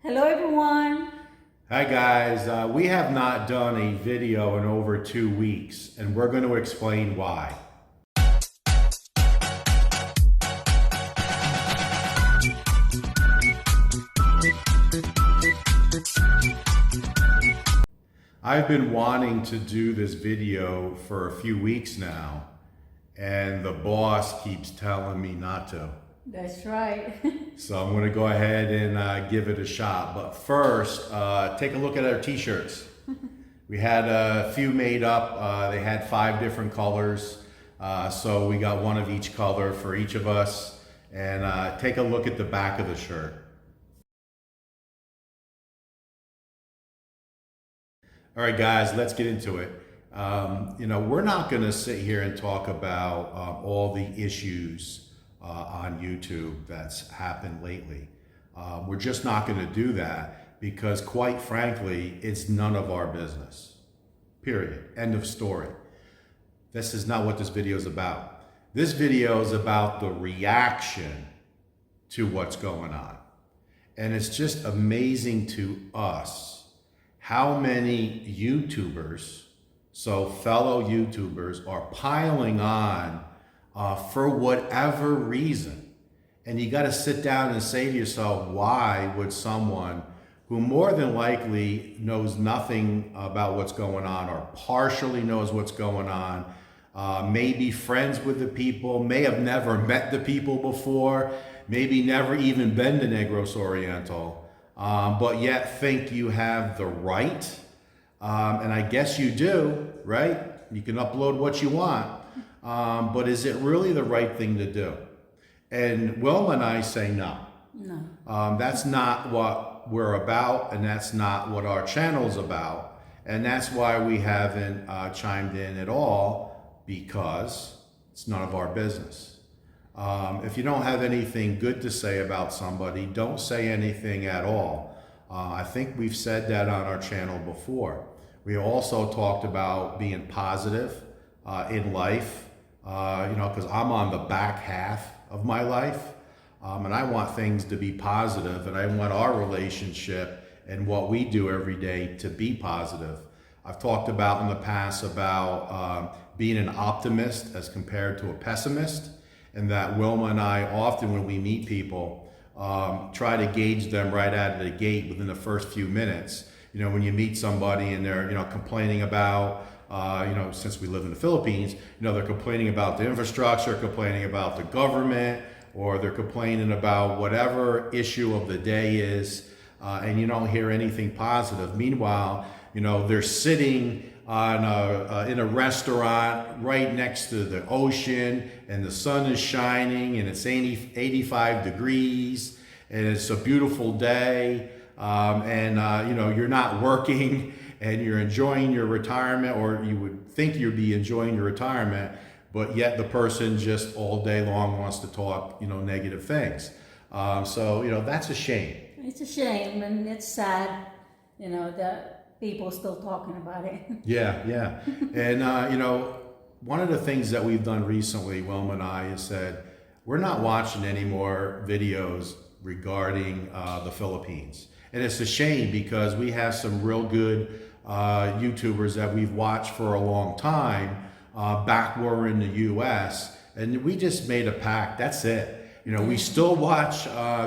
Hello everyone. Hi guys, we have not done a video in over 2 weeks and we're going to explain why. I've been wanting to do this video for a few weeks now and the boss keeps telling me not to. That's right. So I'm going to go ahead and give it a shot. But first, take a look at our t-shirts. We had a few made up. They had 5 different colors. So we got one of each color for each of us. And take a look at the back of the shirt. All right, guys, let's get into it. We're not going to sit here and talk about all the issues on YouTube that's happened lately. We're just not going to do that because, quite frankly, it's none of our business. Period. End of story. This is not what this video is about. This video is about the reaction to what's going on. And it's just amazing to us how many YouTubers, so fellow YouTubers, are piling on for whatever reason. And you got to sit down and say to yourself, why would someone who more than likely knows nothing about what's going on or partially knows what's going on, may be friends with the people, may have never met the people before, maybe never even been to Negros Oriental, but yet think you have the right, and I guess you do, right? You can upload what you want. But is it really the right thing to do? And Wilma and I say no. No. That's not what we're about, and that's not what our channel's about. And that's why we haven't chimed in at all, because it's none of our business. If you don't have anything good to say about somebody, don't say anything at all. I think we've said that on our channel before. We also talked about being positive in life. Because I'm on the back half of my life, and I want things to be positive, and I want our relationship and what we do every day to be positive. I've talked about in the past about being an optimist as compared to a pessimist, and that Wilma and I often, when we meet people, try to gauge them right out of the gate within the first few minutes. When you meet somebody and they're complaining about since we live in the Philippines, they're complaining about the infrastructure, complaining about the government, or they're complaining about whatever issue of the day is, and you don't hear anything positive. Meanwhile, they're sitting on in a restaurant right next to the ocean, and the sun is shining, and it's 85 degrees, and it's a beautiful day, you're not working, and you're enjoying your retirement, or you would think you'd be enjoying your retirement, but yet the person just all day long wants to talk, negative things. So that's a shame. It's a shame, and it's sad, that people are still talking about it. Yeah. And, one of the things that we've done recently, Wilma and I, is said, we're not watching any more videos regarding the Philippines. And it's a shame because we have some real good YouTubers that we've watched for a long time back where we're in the US, and we just made a pact. That's it. We still watch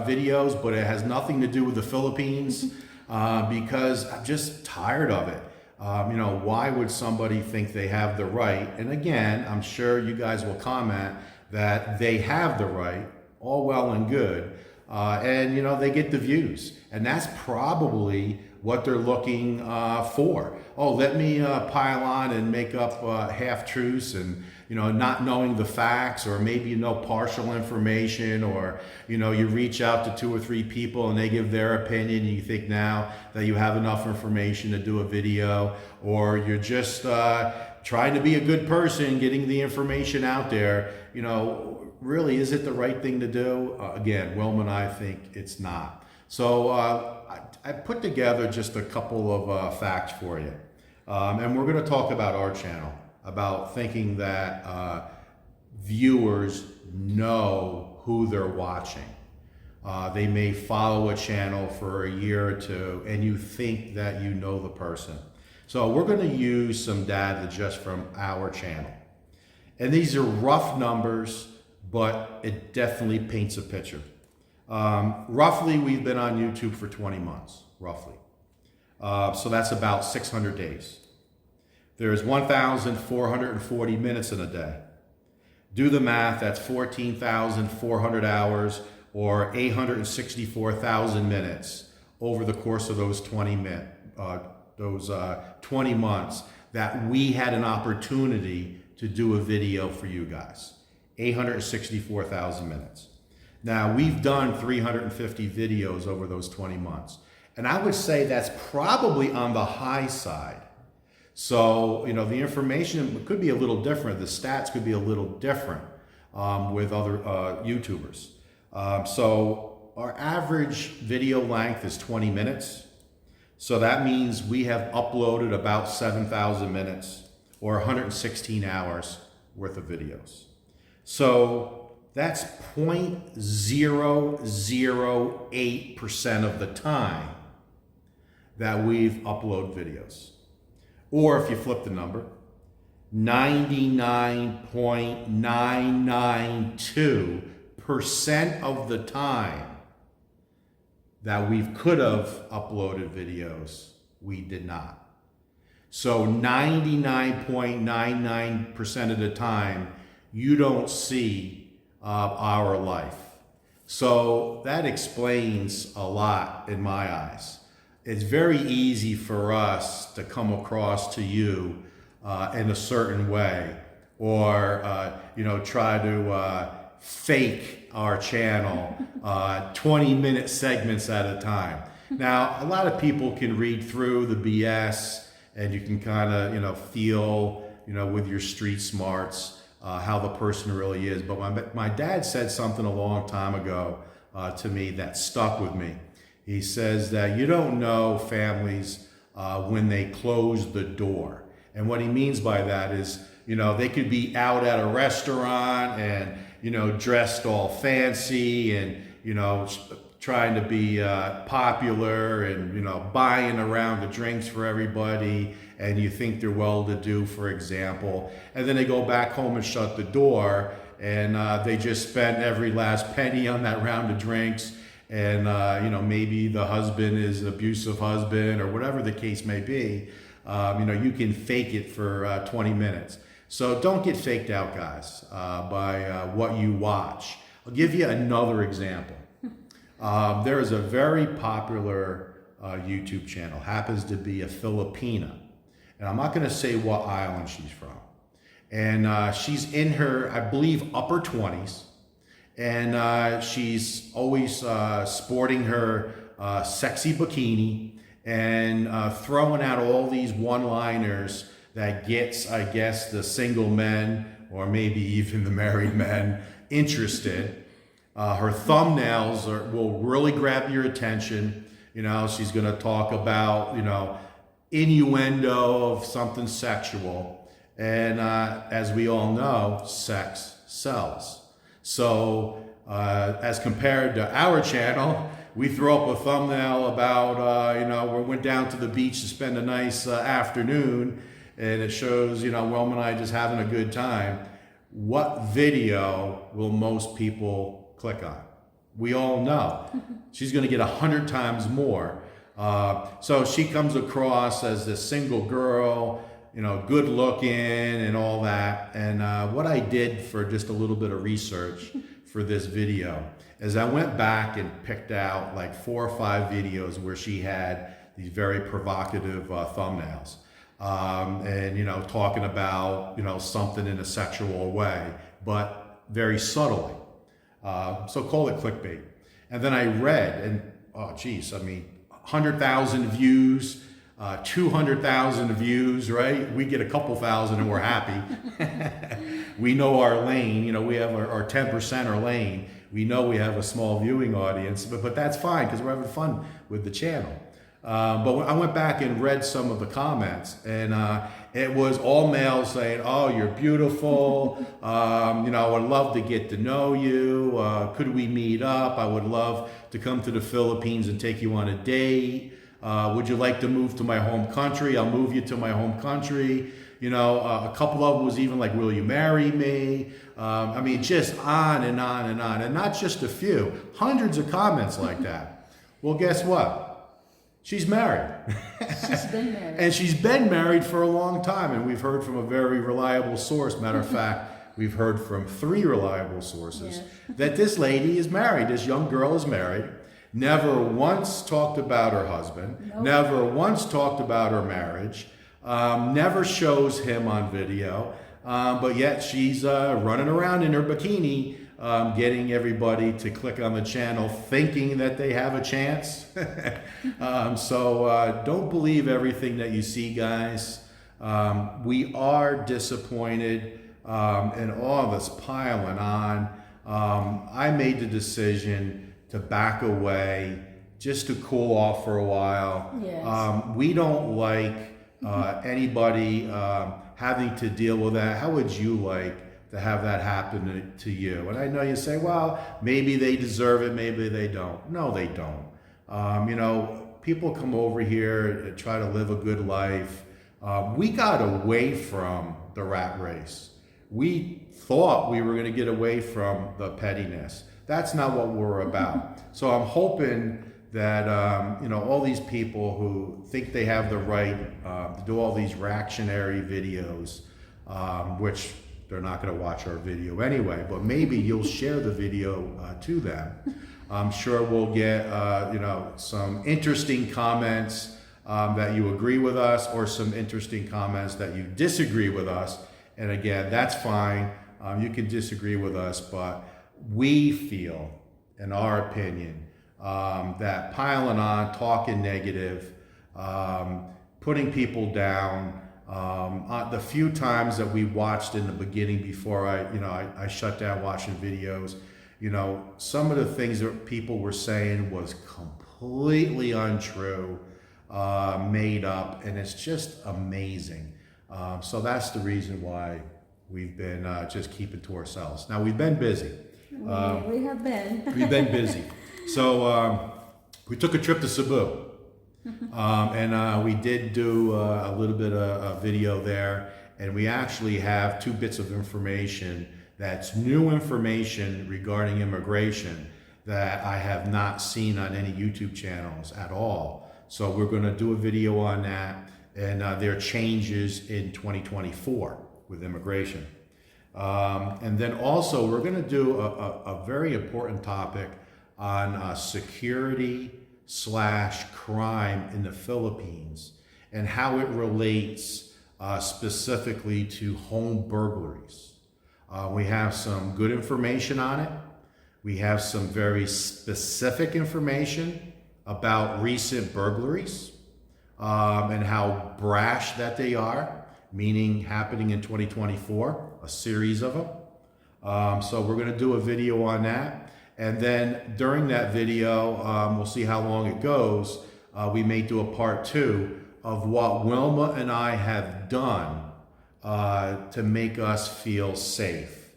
videos, but it has nothing to do with the Philippines because I'm just tired of it. Why would somebody think they have the right? And again, I'm sure you guys will comment that they have the right, all well and good, and they get the views, and that's probably what they're looking for. Oh, let me pile on and make up half-truths and, not knowing the facts, or maybe partial information, or, you reach out to 2 or 3 people and they give their opinion and you think now that you have enough information to do a video, or you're just trying to be a good person, getting the information out there. Really, is it the right thing to do? Again, Wilma and I think it's not. So I put together just a couple of facts for you. And we're going to talk about our channel, about thinking that viewers know who they're watching. They may follow a channel for a year or two, and you think that you know the person. So we're going to use some data just from our channel. And these are rough numbers, but it definitely paints a picture. Roughly, we've been on YouTube for 20 months, roughly. So that's about 600 days. There's 1,440 minutes in a day. Do the math, that's 14,400 hours or 864,000 minutes over the course of those 20 months that we had an opportunity to do a video for you guys. 864,000 minutes. Now, we've done 350 videos over those 20 months. And I would say that's probably on the high side. So, you know, the information could be a little different. The stats could be a little different with other YouTubers. So our average video length is 20 minutes. So that means we have uploaded about 7,000 minutes or 116 hours worth of videos. So that's 0.008% of the time that we've uploaded videos. Or if you flip the number, 99.992% of the time that we could have uploaded videos, we did not. So 99.99% of the time, you don't see our life. So that explains a lot in my eyes. It's very easy for us to come across to you in a certain way, or try to fake our channel 20-minute segments at a time. Now, a lot of people can read through the BS, and you can kind of feel with your street smarts how the person really is. But my dad said something a long time ago to me that stuck with me. He says that you don't know families when they close the door. And what he means by that is, they could be out at a restaurant and, dressed all fancy and, trying to be popular and, buying around the drinks for everybody. And you think they're well-to-do, for example. And then they go back home and shut the door and they just spent every last penny on that round of drinks. And, maybe the husband is an abusive husband or whatever the case may be. You can fake it for 20 minutes. So don't get faked out, guys, by what you watch. I'll give you another example. There is a very popular YouTube channel, happens to be a Filipina. And I'm not going to say what island she's from. And she's in her, I believe, upper 20s. And she's always sporting her sexy bikini and throwing out all these one-liners that gets, I guess, the single men or maybe even the married men interested. Her thumbnails will really grab your attention. She's going to talk about, innuendo of something sexual. And as we all know, sex sells. So as compared to our channel, we throw up a thumbnail about, we went down to the beach to spend a nice afternoon, and it shows, Wilma and I just having a good time. What video will most people click on? We all know. She's going to get 100 times more. So she comes across as this single girl, good looking and all that. And what I did for just a little bit of research for this video is I went back and picked out like 4 or 5 videos where she had these very provocative thumbnails. And, talking about, something in a sexual way, but very subtly. So call it clickbait. And then I read, and, 100,000 views, 200,000 views, right? We get a couple thousand and we're happy. We know our lane, we have our 10% our lane. We know we have a small viewing audience, but that's fine because we're having fun with the channel. But when I went back and read some of the comments, and it was all males saying, "Oh, you're beautiful. I would love to get to know you. Could we meet up? I would love to come to the Philippines and take you on a date. Would you like to move to my home country? I'll move you to my home country." A couple of them was even like, "Will you marry me?" Just on and on and on. And not just a few, hundreds of comments like that. Well, guess what? She's married. She's been married. And she's been married for a long time. And we've heard from a very reliable source. Matter of fact, we've heard from 3 reliable sources that this lady is married. This young girl is married. Never once talked about her husband. Nope. Never once talked about her marriage. Never shows him on video. But yet she's running around in her bikini, getting everybody to click on the channel thinking that they have a chance. So don't believe everything that you see, guys. We are disappointed in all this piling on. I made the decision to back away just to cool off for a while. Yes. We don't like anybody having to deal with that. How would you like to have that happen to you? And I know you say, well, maybe they deserve it, maybe they don't. No, they don't. People come over here and try to live a good life. We got away from the rat race. We thought we were going to get away from the pettiness. That's not what we're about. So I'm hoping that all these people who think they have the right to do all these reactionary videos, which they're not going to watch our video anyway, but maybe you'll share the video to them. I'm sure we'll get some interesting comments that you agree with us, or some interesting comments that you disagree with us. And again, that's fine. You can disagree with us, but we feel, in our opinion, that piling on, talking negative, putting people down, the few times that we watched in the beginning before I shut down watching videos, some of the things that people were saying was completely untrue, made up, and it's just amazing. So that's the reason why we've been just keeping to ourselves. Now, we've been busy. We have been. We've been busy. So we took a trip to Cebu. And we did do a little bit of a video there, and we actually have 2 bits of information that's new information regarding immigration that I have not seen on any YouTube channels at all. So we're going to do a video on that, and there are changes in 2024 with immigration. And then also we're going to do a very important topic on security / crime in the Philippines, and how it relates specifically to home burglaries. We have some good information on it. We have some very specific information about recent burglaries and how brash that they are, meaning happening in 2024, a series of them. So we're going to do a video on that. And then during that video, we'll see how long it goes. We may do a part 2 of what Wilma and I have done to make us feel safe.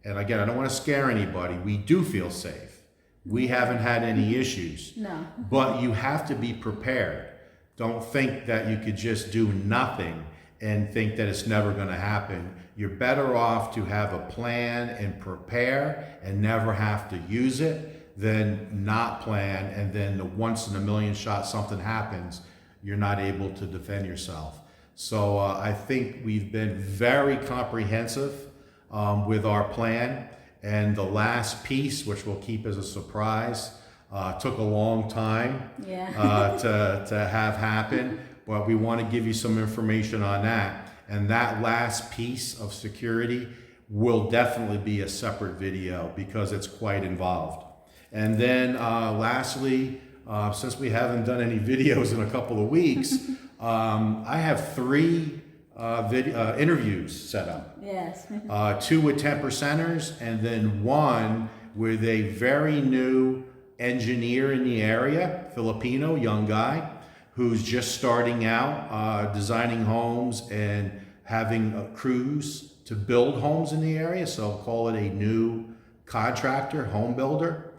And again, I don't want to scare anybody. We do feel safe. We haven't had any issues. No. But you have to be prepared. Don't think that you could just do nothing and think that it's never going to happen. You're better off to have a plan and prepare and never have to use it than not plan, and then the once in a million shot something happens, you're not able to defend yourself. So I think we've been very comprehensive with our plan, and the last piece, which we'll keep as a surprise, took a long time to have happen, but we want to give you some information on that. And that last piece of security will definitely be a separate video because it's quite involved. And then lastly, since we haven't done any videos in a couple of weeks, I have 3 interviews set up. Yes. 2 with 10%ers, and then 1 with a very new engineer in the area, Filipino, young guy, who's just starting out designing homes and having crews to build homes in the area. So call it a new contractor, home builder,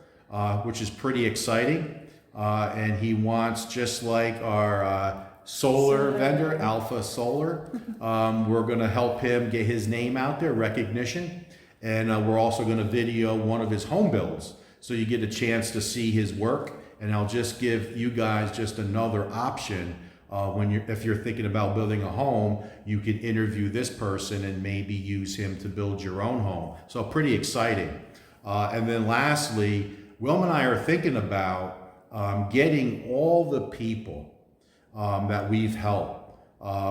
which is pretty exciting. And he wants, just like our solar vendor, Alpha Solar, we're going to help him get his name out there, recognition. And we're also going to video one of his home builds, so you get a chance to see his work. And I'll just give you guys just another option. If you're thinking about building a home, you could interview this person and maybe use him to build your own home. So pretty exciting. And then lastly, Wilma and I are thinking about getting all the people that we've helped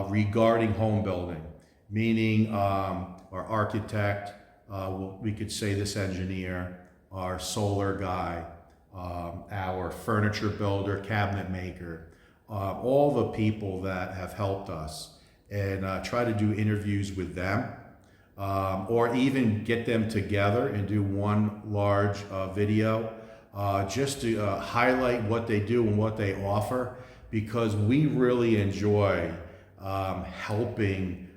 regarding home building, meaning our architect, we could say this engineer, our solar guy, our furniture builder, cabinet maker, all the people that have helped us, and try to do interviews with them, or even get them together and do one large video just to highlight what they do and what they offer, because we really enjoy helping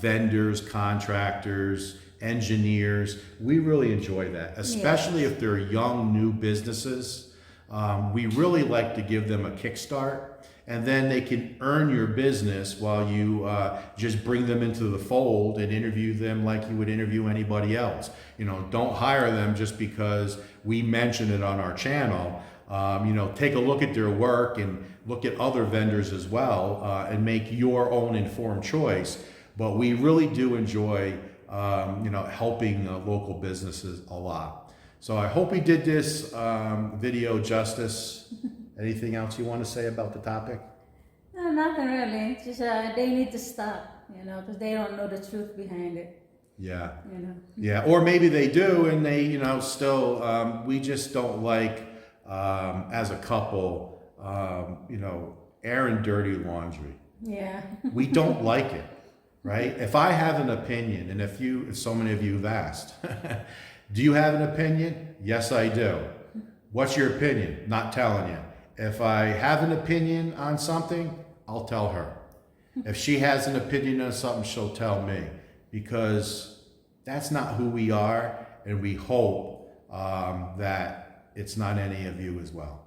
vendors, contractors, engineers. We really enjoy that, especially if they're young, new businesses. We really like to give them a kickstart, and then they can earn your business while you just bring them into the fold and interview them like you would interview anybody else. You know, don't hire them just because we mention it on our channel. You know, take a look at their work and look at other vendors as well, and make your own informed choice. But we really do enjoy you know, helping local businesses a lot. So I hope we did this video justice. Anything else you want to say about the topic? No, nothing really. Just they need to stop, you know, because they don't know the truth behind it. Yeah. You know. Yeah, or maybe they do, and they, you know, still. We just don't like, as a couple, you know, airing dirty laundry. Yeah. We don't like it. Right? If I have an opinion, and if so many of you have asked, do you have an opinion? Yes, I do. What's your opinion? Not telling you. If I have an opinion on something, I'll tell her. If she has an opinion on something, she'll tell me, because that's not who we are, and we hope that it's not any of you as well.